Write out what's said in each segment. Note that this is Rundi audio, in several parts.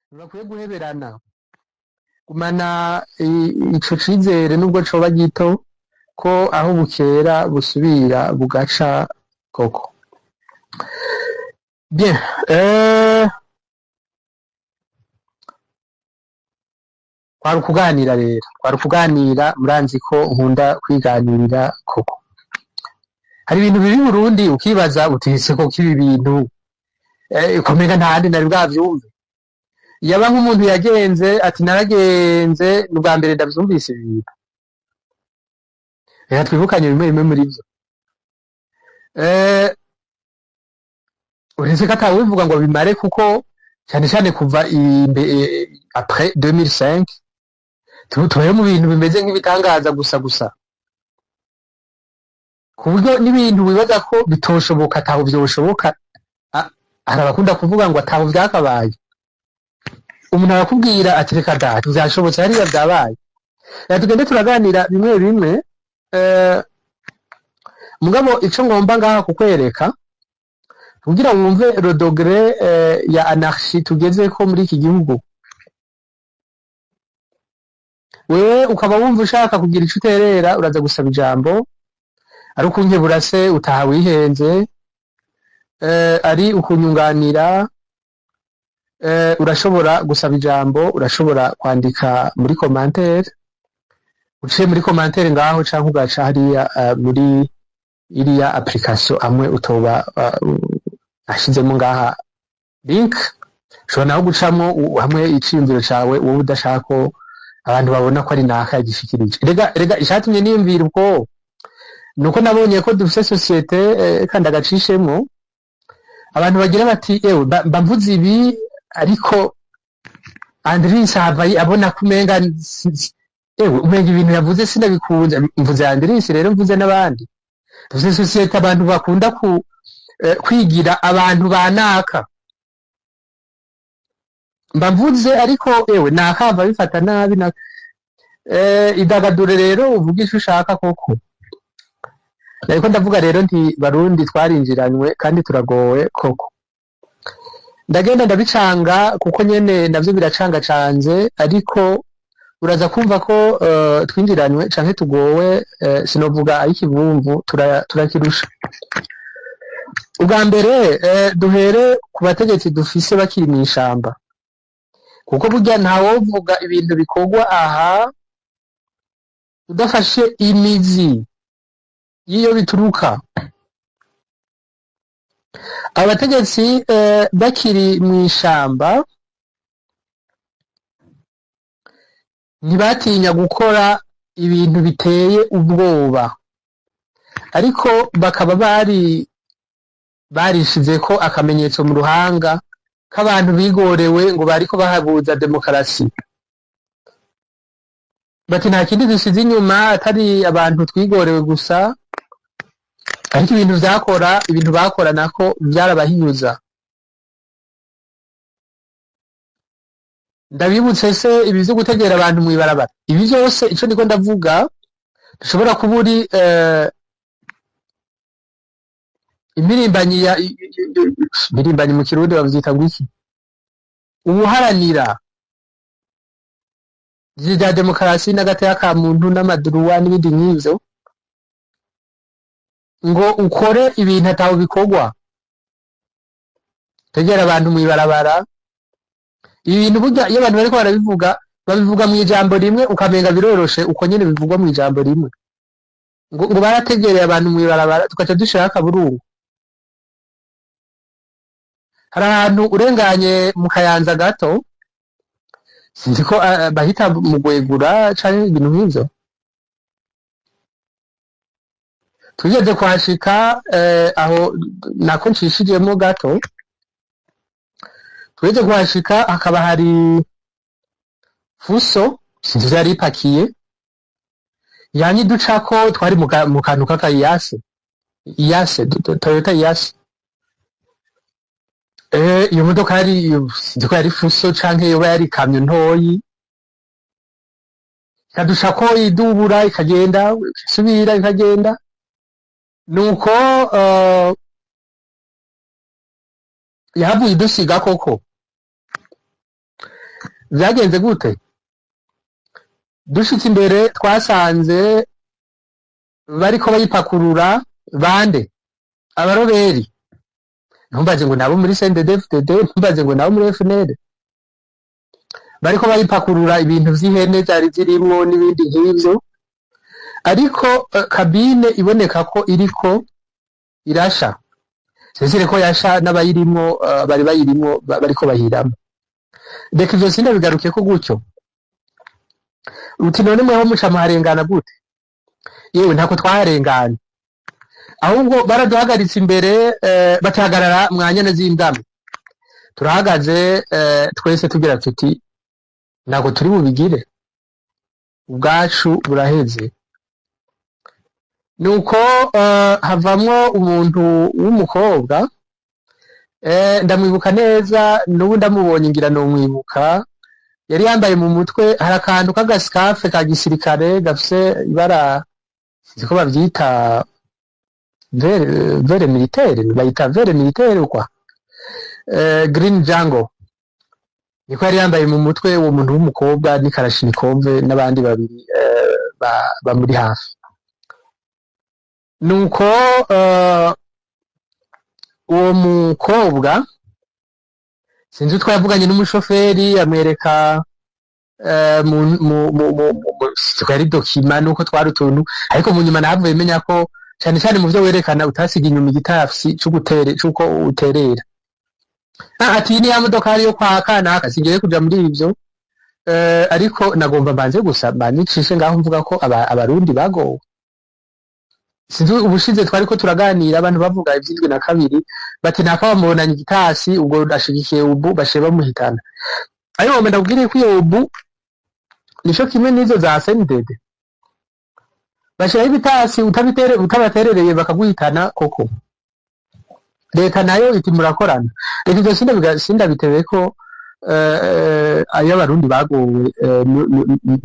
ntibakwiye guheberana gumana ico cizere nubwo coba gito ko aho bukera busubira bugaca koko. Bien, kwari ukuganira rero, kwari ukuganira, muranzi ko nkunda kwiganirira koko. Hari ibintu biri Burundi ukibaza utise ko kibi bintu komega ntahandi nari bwavyumve. Yaba nk'umuntu yagenze ati naragenze n'ubwa mbere ndavyumvise ibintu. Reka twibukanye bimwe bimwe muri vyo. Uretse ko atawivuga ngo bimare kuko cyane cyane kuva après 2005 tubaye mu bintu bimeze nk'ibitangaza gusa ku buryo n'ibintu wibaza ko bitoshoboka ataho vyoshoboka. Hari abakunda kuvuga ngo ataho vyakabaye, umuntu arakubwira ati reka data vyashobotse hariya vyabaye. Reka tugende turaganira bimwe bimwe, mugabo ico ngomba ngaha kukwereka kugira wumve le degré ya anarchie tugezeko muri iki gihugu. Wewe ukaba wumva ushaka kugira ico uterera, uraza gusaba ijambo, ari ukunkebura se utaha wihenze, ari ukunyunganira, urashobora gusaba ijambo, urashobora kwandika muri commentaire, uciye muri commentaire ngaho canke ugaca hariya muri iriya application amwe utoba ashizemo ngaha link, ushobora naho gucamo hamwe iciyumviro cawe wowe udashaka ko abantu babona ko ari naka yagishikirije. Rega ishatumye niyumvira uko nuko nabonye ko dufise societe kandi agacishemo abantu bagira bati ewe mvuze ibi ariko Andris havayi abona kumenga ewe umenga ibintu yavuze sinabikunze, mvuze Andris rero mvuze n'abandi. Dufise societe abantu bakunda kwigira abantu banaka, mvuze ariko ewe nakava bifata nabi na idagadure rero uvuga ico ushaka koko. Ariko ndavuga rero nti Barundi twarinjiranywe kandi turagowe koko. Ndagenda ndabicanga kuko nyene navyo biracanga canje, ariko uraza kumva ko twinjiranywe canke tugowe, sinovuga ayikivumvu turakirusha. Ubwa mbere duhere ku bategetsi dufise bakiri mw'ishamba, kuko burya ntawovuga ibintu bikorwa aha udafashe imizi yiyo bituruka. Abategetsi bakiri mw'ishamba ntibatinya gukora ibintu biteye ubwoba, ariko bakaba barishizeko akamenyetso mu ruhanga k'abantu bigorewe ngo bariko bahabuza demokarasi. Bati nta kindi dusize inyuma atari abantu twigorewe gusa, ariko ibintu bakora nako vyarabahinyuza. Ndabibutse se ibi vyo gutegera abantu mw'ibarabara, ibi vyose ico ndiko ndavuga dushobora kuba uri imirimbanyi mu Kirundi bavyita ngwiki, ubuharanira vya demokarasi n'agateka ka muntu n'amaduruwa n'ibindi nk'ivyo, ngo ukore ibintu ataho bikorwa, tegera abantu mw'ibarabara. Ibi bintu burya iyo abantu bariko barabivuga babivuga mw'ijambo rimwe ukamenga biroroshe uko nyene bivugwa mw'ijambo rimwe, ngo barategereye abantu mw'ibarabara tugaca dushaka akaburungu. Hari ahantu urenganye mu Kayanza gato, sinzi ko bahita mu Gwegura canke ibintu nk'ivyo, tugeze kuhashika aho nako ncishijemo gato, tugeze kuhashika hakaba hari fuso sinzi yari ipakiye yanyiducako, twari mu kantu k'akayase Toyota Iyase. Iyo modoka sinzi ko yari fuso canke yoba yari ikamyo ntoyi, ikaducako idubura ikagenda isubira ikagenda, nuko yahavuye idusiga koko. vyagenze gute? Dushitse imbere twasanze bariko bayipakurura bande abaroberi, ntumbaze ngo nabo muri CNDD-FDD, ntumbaze ngo nabo muri FNL, bariko bayipakurura ibintu vy'ihene zari zirimwo n'ibindi nk'ivyo, ariko kabine iboneka ko iriko irasha, sezire ko yasha n'abayirimwo bari bayirimwo bariko bahiramo. Reka ivyo sindabigaruke ko gutyo uti none mweho muca muharengana gute? Yewe ntako twaharengana, ahubwo baraduhagaritse imbere batahagarara mwanyana z'indamo, turahagaze twese tugira tuti ntabwo turi bubigire, ubwacu buraheze. Nuko havamwo umuntu w'umukobwa, ndamwibuka neza, n'ubu ndamubonye ngira no mwibuka, yari yambaye mu mutwe hari akantu k'agasikafe ka gisirikare gafise ibara siko bavyita vere militaire, bayita vere militaire kwa green jungle, niko yari yambaye mu mutwe uwo muntu w'umukobwa n'ikarashinikove n'abandi babiri bamuri hafi. Nuko uwo mukobwa sinzi utwo yavuganye n'umushoferi amwereka twari dokima nuko twari utuntu, ariko mu nyuma nahavuye menya ko cyane cyane mu byo werekana utasiga inyuma igitafsi c'uko uterera. Ati ni ya modoka yo kwa kanaka singiye kuja muri ivyo, ariko nagomba mbanze gusa banicishe ngaho mvuga ko abarundi bagowe. Sinzi ubushize twariko turaganira abantu bavuga ivy'indwi na kabiri bati naka bamubonanye igitasi ubwo ashigikiye ubu bashe bamuhitana. Ayo wamenda kubwire ko iyo ubu nico kimwe nizo za CNDD, bashiraho ibitasi utabaterereye bakaguhitana koko. Leta nayo iti murakorana. Reka ivyo sindabitewe ko ayo abarundi bagowe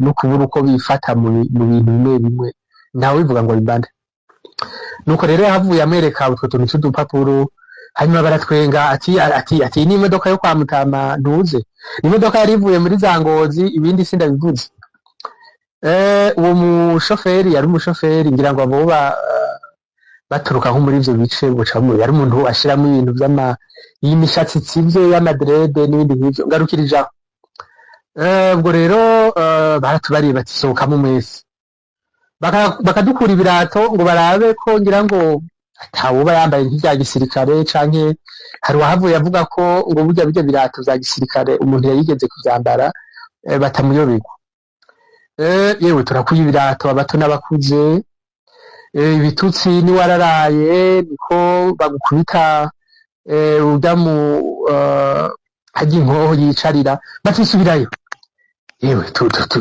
no kubura uko bifata mu bintu bimwe bimwe ntawe bivuga ngo bimbande. Nuko rero yahavuye amwereka utwo tuntu c'udupapuro, hanyuma baratwenga ati ni imodoka yo kwa Mutama ntuze, ni imodoka yari ivuye muri za Ngozi, ibindi sindabivuze. Uwo mushoferi yari umushoferi ngira ngo abo baturuka nko muri ivyo bice bucamo, yari umuntu ashiramo ibintu y'imishatsi tsivye y'amadrede n'ibindi nk'ivyo ngarukirijaho. Ubwo rero baratubariye bati sohokamo mwese, bakadukura ibirato ngo barabe ko ngira ngo atawuba yambaye nk'ivya gisirikare, canke hari uwahavuye avuga ko ngo burya birya birato vya gisirikare umuntu yayigeze kuvyambara batamuyoberwa. Yewe turakuye ibirato abato n'abakuze, ibitutsi ni wararaye niko bagukubita uja mu haji inkoho yicarira batisubirayo. Yewe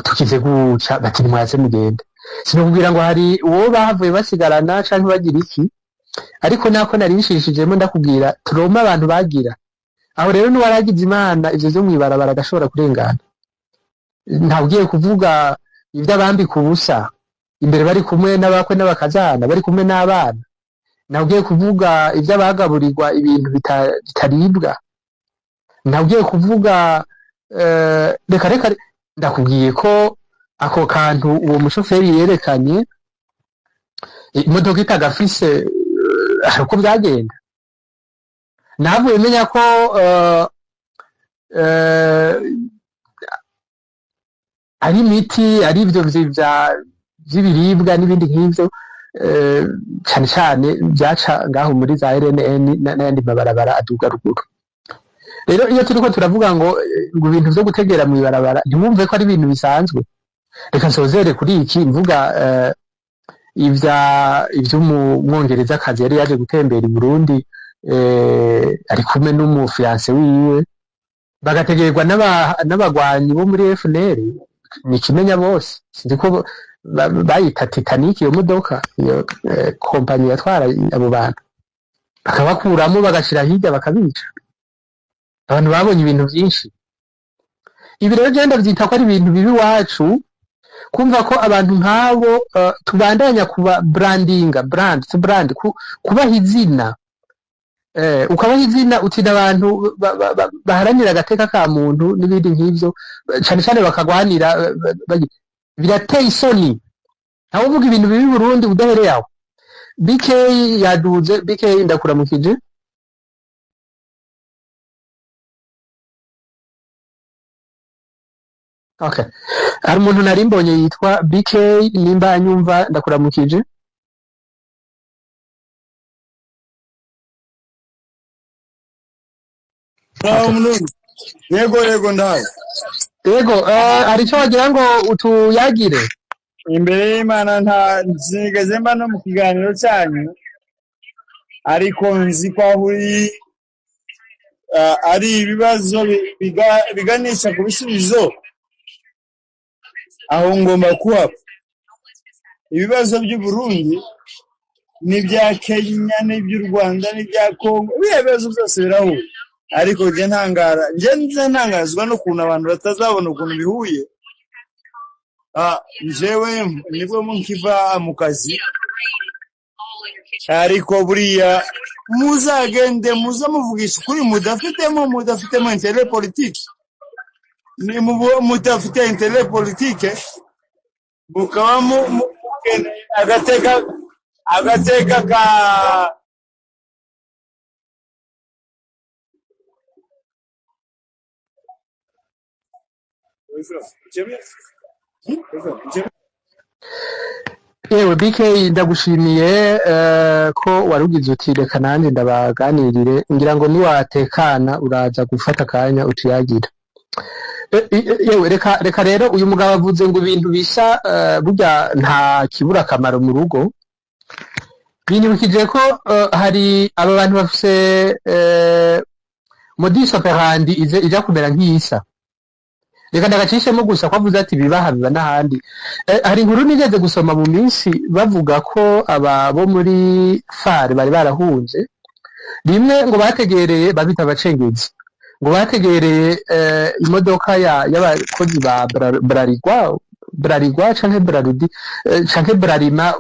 tukize guca bati nimwaze mugende, sinokubwira ngo hari uwo bahavuye basigarana canke bagira iki, ariko nako nari nshishijemo ndakubwira turoma abantu bagira aho. Rero n'uwaragize Imana ivyo vyo mwibarabara agashobora kurengana, ntabwiye kuvuga ivy'abambika ubusa imbere bari kumwe n'abakwe n'abakazana bari kumwe n'abana, ntabwiye kuvuga ivy'abagaburirwa ibintu bitaribwa, ntabwiye kuvuga reka ndakubwiye ko ako kantu uwo mushoferi yerekanye imodoka itagafise hari uko byagenda. Navuye menya ko ari imiti, ari ivyo vy'ibiribwa n'ibindi nk'ivyo, cane cane byaca ngaho muri za RNN n'ayandi mabarabara aduga ruguru. Rero iyo turiko turavuga ngo ibintu vyo gutegera mu ibarabara ntimwumve ko ari ibintu bisanzwe. Reka nsozere kuri iki mvuga ivy'umwongereza akazi yari yaje gutembera i Burundi, ari kumwe n'umufiance wiwe, bagategerwa n'abagwanyi bo muri FNL, ni kimenya bose, sinzi ko bayita Titanic iyo modoka, iyo kompanyi yatwara abo bantu, bakabakuramo bagashira hirya bakabica. Abantu babonye ibintu vyinshi. Ibi rero genda vyita ko ari ibintu bibi wacu, kumva ko abantu nk'abo tubandanya kuba brand kubaha izina ukabaha izina uti n'abantu baharanira agateka ka muntu n'ibindi nk'ivyo cane cane bakagwanira birateye isoni ntawe uvuga ibintu bibi Burundi udahereye aho. BK yaduze. BK ndakuramukije. Okay, hari umuntu nari mbonye yitwa BK nimba anyumva ndakuramukije. Okay. Yego ndahaye. Yego hari icyo wagira ngo utuyagire Imbere y'Imana nta nzigeze mba no mu kiganiro cyanyu ariko nzi ko ari ibibazo biganisha ku bisubizo aho ngomba kuhaba. Ibibazo by'u Burundi n'ibya Kenya n'iby'u Rwanda n'ibya Kongo ibibazo byose birahuye ariko je ntangazwa no kuntu abantu batazabona ukuntu bihuye. Jewe nibwo munkiva mu kazi ariko buriya muzagende muzamuvugisha ukuri mudafitemo intérêt politique ni mudafite intérêt politique mukaba agateka ka yewe BK ndagushimiye ko warugize uti reka nanjye ndabaganirire ngira ngo niwatekana uraza gufata akanya utuyagira. Yewe reka rero uyu mugabo avuze ngo ibintu bisa burya nta kibura akamaro mu rugo. Binyibukije ko hari aba bantu bafise modus operandi ija kumera nk'iyisa. Reka ndagacishemo gusa ko avuze ati bibaha biba n'ahandi. Hari inkuru nigeze gusoma mu minsi bavuga ko aba bo muri FARE bari barahunze rimwe ngo bategereye babita abacengezi ngo bategereye imodoka y'abakozi ba Bralirwa canke Braludi canke Bralima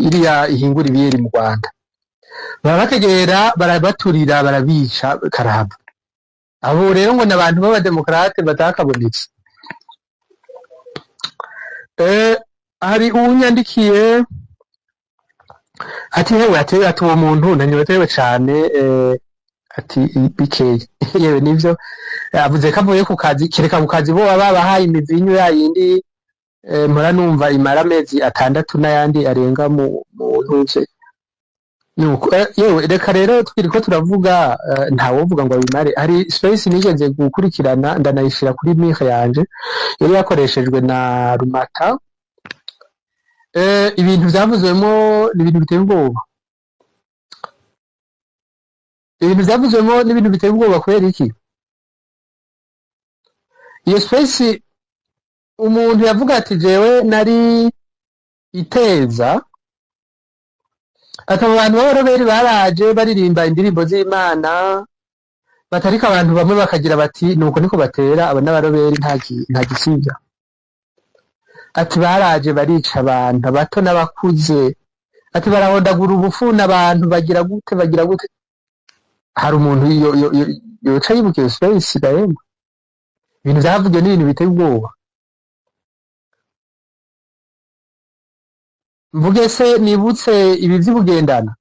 iriya ihingura ibiyeri mu Rwanda barabategera barabaturira barabica karaba. Abo rero ngo n'abantu b'abademokrate batakabonetse. Hari uwunyandikiye ati hewe ati uwo muntu nanyotewe cane ati BK yewe nivyo avuze ko avuye ku kazi kereka ku kazi bo babahaye imivinyu yayindi mpora numva imara amezi 6 n'ayandi arenga mu ntuze. Yewe reka rero twiriko turavuga ntawovuga ngo abimare. Hari space nigeze gukurikirana ndanayishira kuri mire yanje yari yakoreshejwe na Rumata. Ibintu byavuzwemo n'ibintu biteye ubwoba. Ibintu byavuzwemo n'ibintu biteye ubwoba kubera iki? Iyo space umuntu yavuga ati jewe nari Iteza ati abantu b'abaroberi baraje baririmba indirimbo z'Imana batarika abantu bamwe bakagira bati nuko niko batera aba n'abaroberi nta gisivya. Ati baraje barica abantu bato n'abakuze ati barahondagura ubufuna abantu bagira gute. Hari umuntu yoca yibuka iyo space gahema. Ibintu byavugiye n'ibintu biteye ubwoba. Mvuge se nibutse ibi vy'ubugendana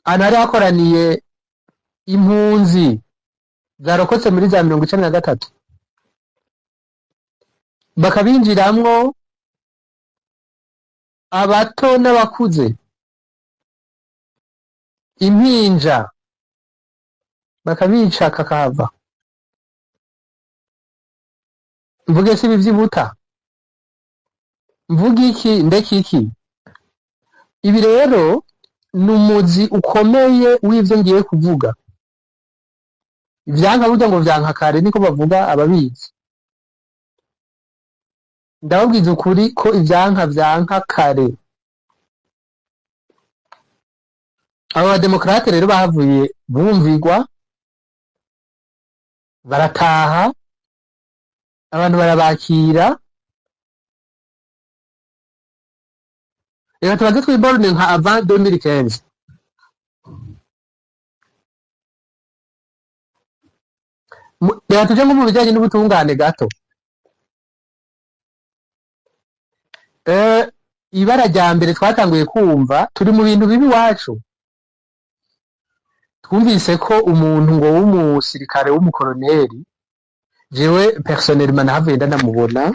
anari akoraniye impunzi zarokotse muri za 1993 bakabinjiramwo abato n'abakuze impinja bakabica kakahava. Mvuge se ibi vy'ubuta mvuga iki ndeki iki. Ibi rero numuzi ukomeye w'ivyo ngiye kuvuga. Ivyanka burya ngo vyanka kare niko bavuga ababizi. Ndababwiza ukuri ko ivyanka vyanka kare. Aba bademokrate rero bahavuye bumvigwa barataha abantu barabakira. reka tubanze twiborne nka avant 2015. Reka tuje nko mu bijyanye n'ubutungane gato. Ibara rya mbere twatanguye kumva turi mu bintu bibi iwacu. Twumvise ko umuntu ngo w'umusirikare w'umukoloneli, jewe personnellement nahavuye ndanamubona,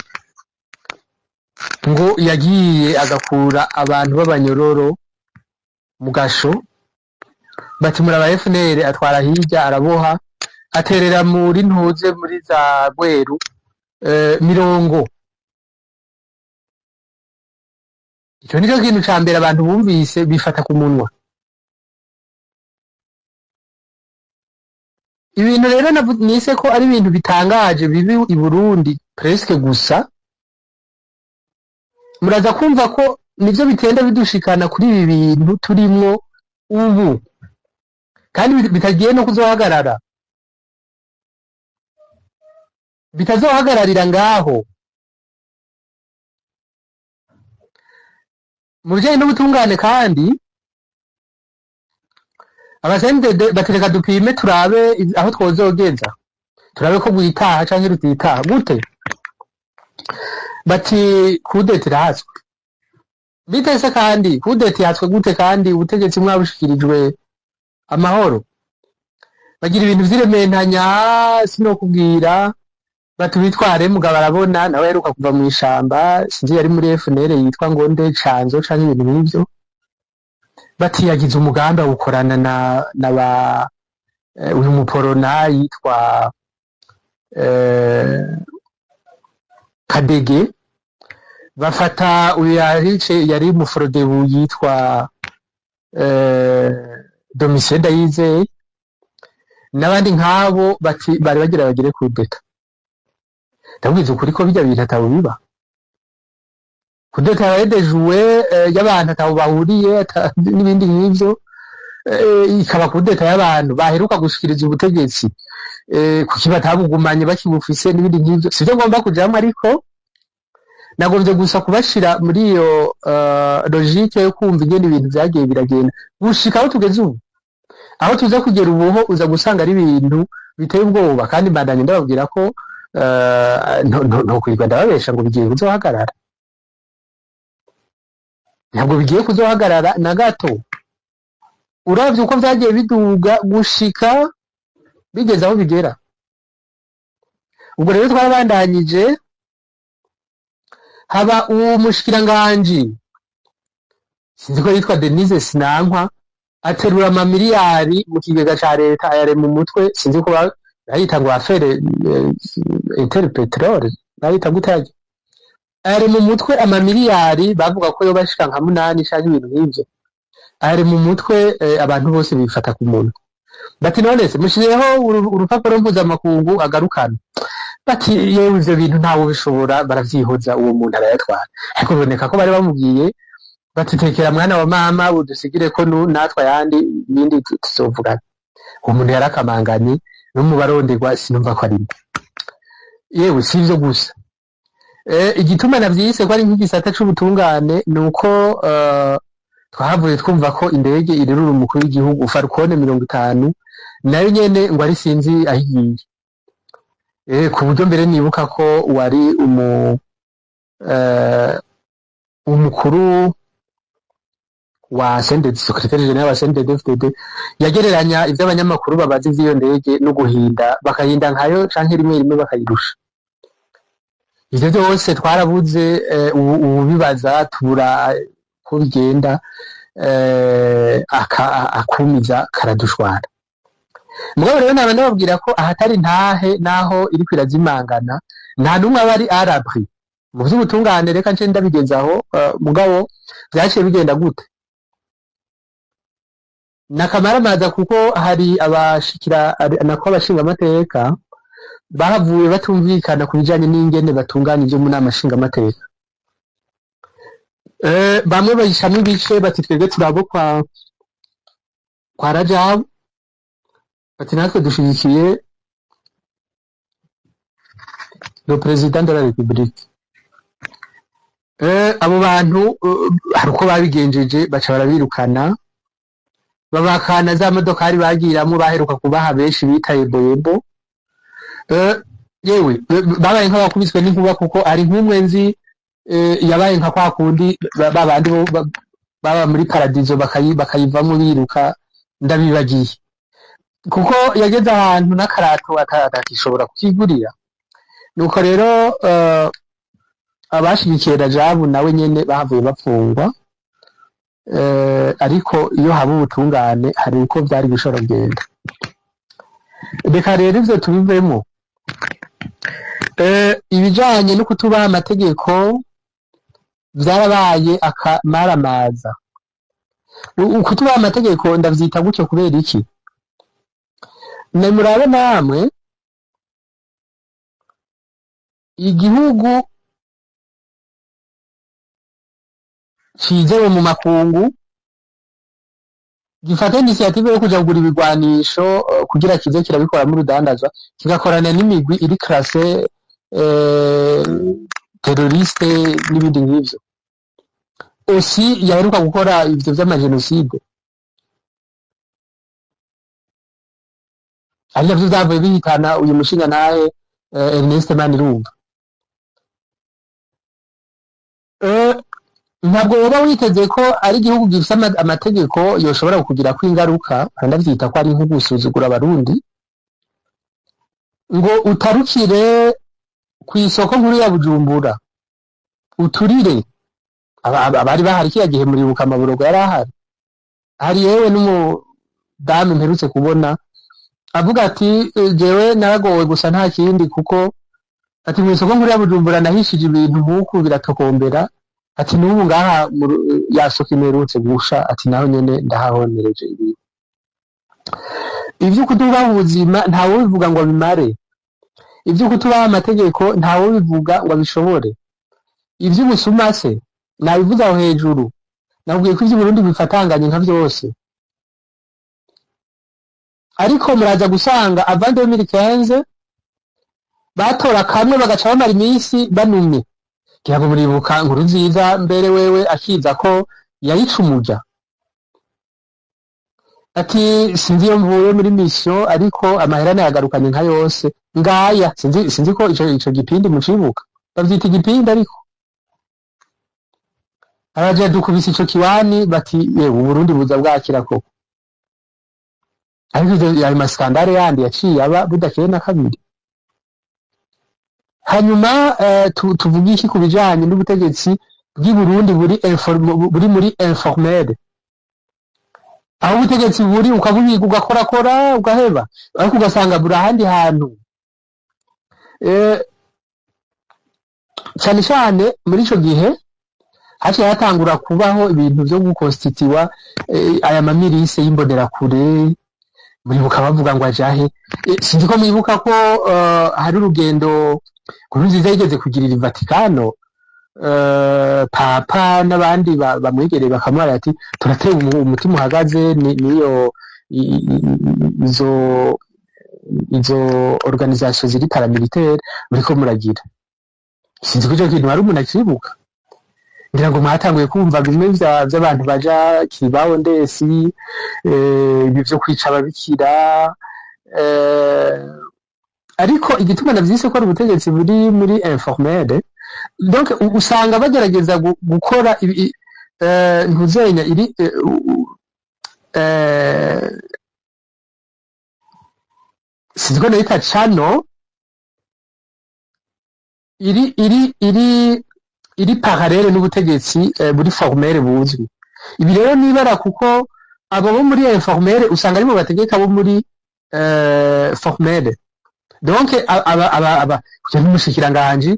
ngo yagiye agakura abantu b'abanyororo mu gasho, bati muraba FNL, atwara hirya araboha, aterera muri ntuze muri za Rweru mirongo. Icyo nicyo kintu ca mbere abantu bumvise bifata ku munwa. Ibintu rero nise ko ari ibintu bitangaje bibi i Burundi presque gusa, muraza kumva ko nivyo bitenda bidushikana kuri ibi bintu turimwo ubu, kandi bitagiye no kuzohagarara, bitazohagararira ngaho. Mu bijanye n'ubutungane kandi abasendede batereka dupime turabe aho twozogeza, turabe ko bwitaha canke rutitaha gute. Bati kudeta irahatswe bitese, kandi kudeta yatswe gute kandi ubutegetsi mwabushikirijwe amahoro? Bagira ibintu vy'irementanya sinokubwira, batubitware mugabo arabona nawe yaheruka kuva mu ishamba, sinzi yari muri FNL yitwa Ngonde Canzo canke ibintu nk'ivyo. Bati yagize umugambi awukorana na ba uyu muporona yitwa Kadege, bafata uyu yari mufrodebu yitwa Domitien Ndayizeye n'abandi nk'abo, bati bari bagira bagire kudeta. Ndabwiza ukuri ko bijya bintu atabo biba. Kudeta yadejuwe y'abantu atabo bahuriye n'ibindi nk'ivyo, ikaba kudeta y'abantu baheruka gushikiriza ubutegetsi kuki batabugumanye bakibufise n'ibindi nk'ivyo. Sivyo ngomba kujamwe, ariko nagomvye gusa kubashira muri iyo logique yo kumva ingene ibintu vyagiye biragenda gushika aho tugeze ubu. Aho tuza kugera ubuho uza gusanga ari ibintu biteye ubwoba, kandi mbandanye ndababwira ko ntokwirwa ndababesha ngo bigiye kuzohagarara. Ntabwo bigiye kuzohagarara na gato. Uravye uko vyagiye biduga gushika bigeze aho bigera. Ubwo rero twarabandanyije, haba uwo mushikiranganji sinzi ko yitwa Denise Sinankwa, aterura amamiliyari mu kigega ca leta, ayarema umutwe, sinzi ko bayita ngo affaire Interpetrol, bayita gutaje, ayarema umutwe amamiliyari, bavuga ko yo bashika nka 8 canke ibintu nk'ivyo. Ayarema umutwe, abantu bose bifata ku muntu. Bati none se mushireho urupapuro mpuzamakungu agarukana. Bati yewe ivyo bintu ntawe bishobora, baravyihoza, uwo muntu arayatwara. Ariko biboneka ko bari bamubwiye batitekera mwana wa mama udusigire ko natwa yandi bindi tuzovugana. Uwo muntu yarakamanganye no mu baronderwa sinumva ko ari. Yewe sivyo gusa. Igituma navyise ko ari nk'igisata c'ubutungane nuko twahavuye twumva ko indege irerura umukuru w'igihugu Falcone 50 nayo nyene ngo ari sinzi ahigiye. Ku buryo mbere nibuka ko wari umukuru wa CNDD, secrétaire général wa CNDD-FDD, yagereranya ivy'abanyamakuru babazi vy'iyo ndege no guhinda, bakahinda nkayo canke rimwe bakayirusha. Ivyo vyose twarabuze, ubu bibaza tubura ko bigenda, akumiza karadushwara. Mugabo rero naba ndababwira ko ahatari ntahe naho iri kwirazimangana, nta numwe aba ari arabri mu vy'ubutungane. Reka nce ndabigezaho, mugabo vyaciye bigenda gute? Nakamaramaza kuko hari abashinga amateka bahavuye batumvikana ku bijanye n'ingene batunganya ivyo mu nama nshinga amateka. Bamwe bayishamwe ibice, bati twebwe turabo kwa Rajabu, bati natwe dushigikiye le président de la République. abo bantu hari uko babigenjeje baca barabirukana babakana za modokari bagiramo baheruka kubaha benshi bitaye boyebo yewe babaye nk'abakubiswe n'inkuba kuko ari nk'umwe nzi yabaye nka kwa kundi babandi baba muri paradizo bakayivamo biruka ndabibagiye kuko yageze ahantu n'akarato atakishobora kukigurira nuko rero abashigikiye Rajabu nawe nyene bahavuye bapfungwa ariko iyo haba ubutungane hari uko byari gushobora kugenda reka rero ivyo tubivemo ibijanye no kutubaha amategeko vyarabaye akamaramaza kutubaha amategeko ndavyita gutyo kubera iki murabe namwe igihugu cizewe mu makungu gifata initiative yo kuja kugura ibigwanisho kugira kize kirabikora muri rudandazwa kigakorana n'imigwi iri classe terroriste n'ibindi nk'ivyo aussi yaheruka gukora ivyo vy'amagenocide ari navyo vyavuye bihitana uyu mushinga nawe Ernest Manirumva ntabwo woba witeze ko ari igihugu gifite amategeko yoshobora kugira ko ingaruka ndavyita ko ari nko gusuzugura abarundi ngo utarukire ku isoko nkuru ya Bujumbura uturire abari bahari kiya gihe muribuka amaborogo yari ahari hari yewe n'umudamu mperutse kubona avuga ati jewe naragowe gusa nta kindi kuko ati mu isoko nkuru ya Bujumbura nahishije ibintu nk'uku biratokombera ati n'ubu ngaha yasoka imerutse gusha ati naho nyene ndahahonereje ibi ivyo kutubaha ubuzima ntawe bivuga ngo bimare ivyo kutubaha amategeko ntawe bivuga ngo bishobore ivyo ubusuma se nabivuze aho hejuru nabwiye ko ivyo Burundi bifatanganye nka vyose ariko muraza gusanga avant 2015 batora kamwe bagaca bamara iminsi banumye kiyago muribuka inkuru nziza mbere wewe akiza ko yayicumuja ati sinzi yo mvuye muri mission ariko amaherane yagarukanye nka yose ngaya sinzi ko ico gipindi mucibuka bavyita igipindi ariko araje dukubise ico kiwani bati yewe Burundi buza bwakira koko ariko ya maskandare yandi yaciye aba budakeye na kabiri hanyuma tuvuga iki kubijanye n'ubutegetsi bw'i Burundi buri muri informel aho ubutegetsi buri ukabuhiga ugakorakora ugaheba ariko ugasanga buri ahandi hantu cyane cyane muri ico gihe haciye hatangura kubaho ibintu vyo gukonstitiwa aya mamirise y'imbonerakure muribuka bavuga ngo ajahe sinzi ko mwibuka ko hari urugendo kuri nziza yigeze kugirira Vatikano papa n'abandi bamwegereye bakamwara ati turateye umutima uhagaze niyo izo organisation ziri paramilitaire muriko muragira sinzi ko ico kintu hari umuntu akibuka ngira ngo mwatanguye kumva bimwe vy'abantu baja kibaho ndesi ibi vyo kwica ababikira ariko igituma navyise ko ari ubutegetsi buri muri informel donc usanga bagerageza gukora ntuzenya iri sinzi ko nayita channel iri parallele n'ubutegetsi buri formel buzwi ibi rero nibara kuko abo bo muri informel usanga ari bo bategeka bo muri formel donc aba kujya n'umushikiranganje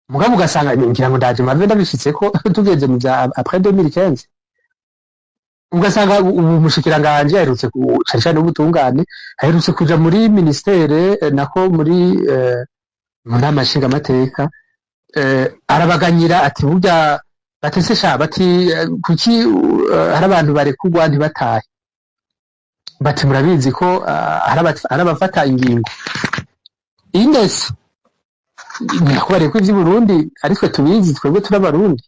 mugabo ugasanga ngira ngo ndaje mave ndabishitse ko tugeze mu après 2015 ugasanga umushikiranganje aherutse kucarisha n'ubutungane aherutse kuja muri ministere nako muri mu nama nshinga amateka arabaganyira ati burya batesesha bati kuki hari abantu barekugwa ntibatahe bati murabizi ko arabafata ingingo indesi nakubariye ko ivy'i Burundi aritwe tubizi twebwe turabarundi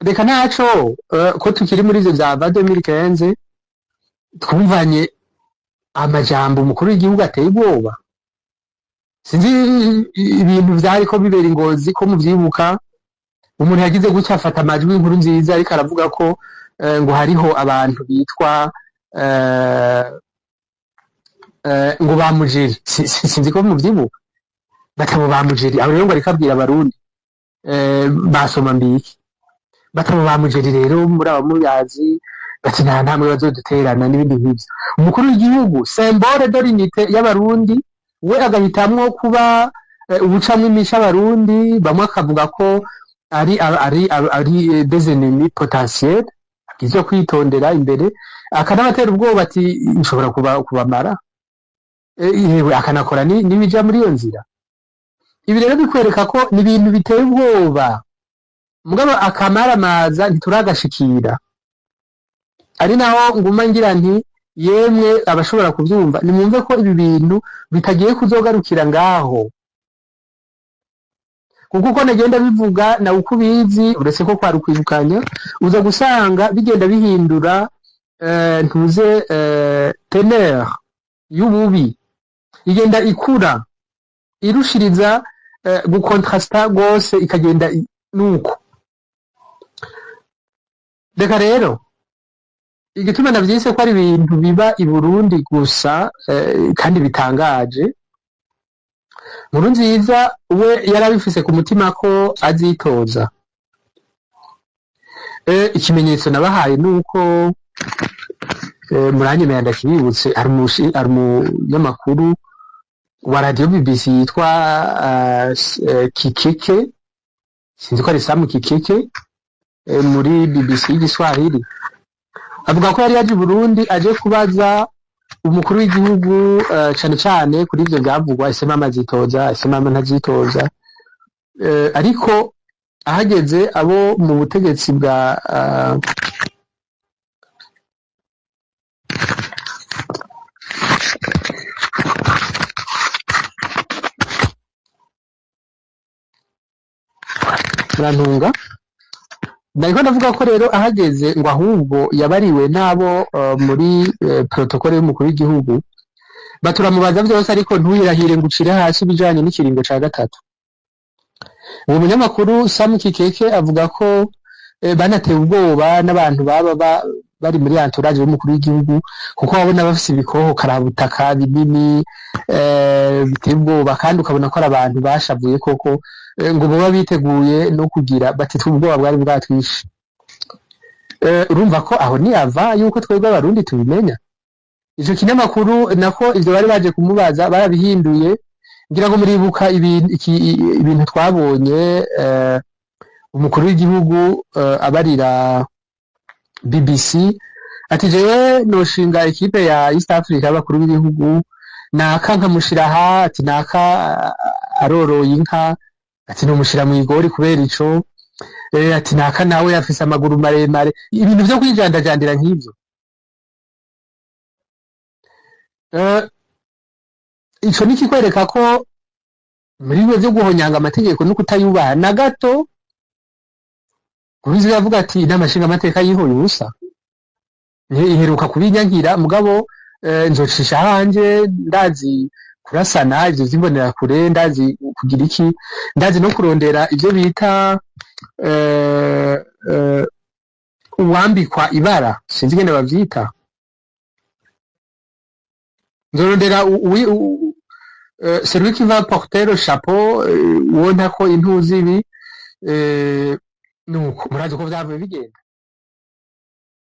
reka ntaco ko tukiri muri ivyo vya 2015 twumvanye amajambo umukuru w'igihugu ateye ubwoba sinzi ibintu vyariko bibera ingozi ko muvyibuka umuntu yagize gutya afata amajwi y'inkuru nziza ariko aravuga ko ngo hariho abantu bitwa ngo bamujeri sinzi ko muvyibuka batabo bamujeri aho rero ngo ariko abwira abarundi basoma mbiki batabo bamujeri rero muri abo muyazi bati nta ntamwe bazoduterana n'ibindi nk'ivyo umukuru w'igihugu symbole de l'unité y'abarundi we agahitamwo kuba ubucamwe imisha abarundi bamwe akavuga ko ari des ennemis potentiels agizwe kwitondera imbere akanabatera ubwoba ati nshobora kubamara yewe akanakora n'ibija muri iyo nzira ibi rero bikwereka ko ni ibintu biteye ubwoba mugabo akamaramaza ntituragashikira ari naho nguma ngira nti yemwe abashobora kuvyumva nimwumve ko ibi bintu bitagiye kuzogarukira ngaho kuko uko nagenda bivuga na ukubizi uretse ko kwari kwibukanya uza gusanga bigenda bihindura ntuze teneur y'ububi igenda ikura irushiriza gukontrasta gose ikagenda nuko reka rero igituma navyise ko ari ibintu biba i Burundi gusa kandi bitangaje Nkurunziza we yarabifise ku mutima ko azitoza ikimenyetso nabahaye nuko muranyemera ndakibibutse ari umunyamakuru wa radio BBC yitwa Kikeke sinzi ko ari Sam Kikeke muri BBC y'Igiswahili avuga ko yari yaje i Burundi aje kubaza umukuru w'igihugu cyane cyane kuri ivyo byavugwa ese mama zitoza ese mama ntazitoza ariko ahageze abo mu butegetsi bwa Rantunga Ndariko ndavuga ko rero ahageze ngo ahubwo yabariwe nabo muri protocole y'umukuru w'igihugu baturamubaza byose ariko ntuyirahire ngo ucire hasi bijanye n'ikiringo ca gatatu uwo munyamakuru Sam Kikeke avuga ko banateye ubwoba n'abantu baba bari muri entourage y'umukuru w'igihugu kuko babona bafise ibikoho karabutaka binini biteye ubwoba kandi ukabona ko ari abantu bashavuye koko ngo baba biteguye no kugira bati ubwoba bwari bwatwishe urumva ko aho ni ava yuko twebwe abarundi tubimenya ico kinyamakuru nako ivyo bari baje kumubaza barabihinduye ngira ngo muribuka ibintu twabonye umukuru w'igihugu abarira BBC ati jewe noshinga ekipe ya East Africa y'abakuru b'igihugu naka nkamushiraha ati naka aroroye inka ati nomushira mu igori kubera ico ati naka nawe yafise amaguru maremare ibintu byo kwijandajandira nk'ivyo ico nikikwereka ko muri byo byo guhonyanga amategeko no kutayubaha na gato kubizi yavuga ati n'amashinga amateka yihoye ubusa iheruka kubinyankira mugabo nzocisha hanje ndazi kurasana ivyo zimbonera kure ndazi kugira iki ndazi no kurondera ivyo bita uwambikwa ibara sinzi ngene bavyita nzorondera celui qui va porter le chapeau wonta ko intuzi ibi nuko murazi ko vyavuye bigenda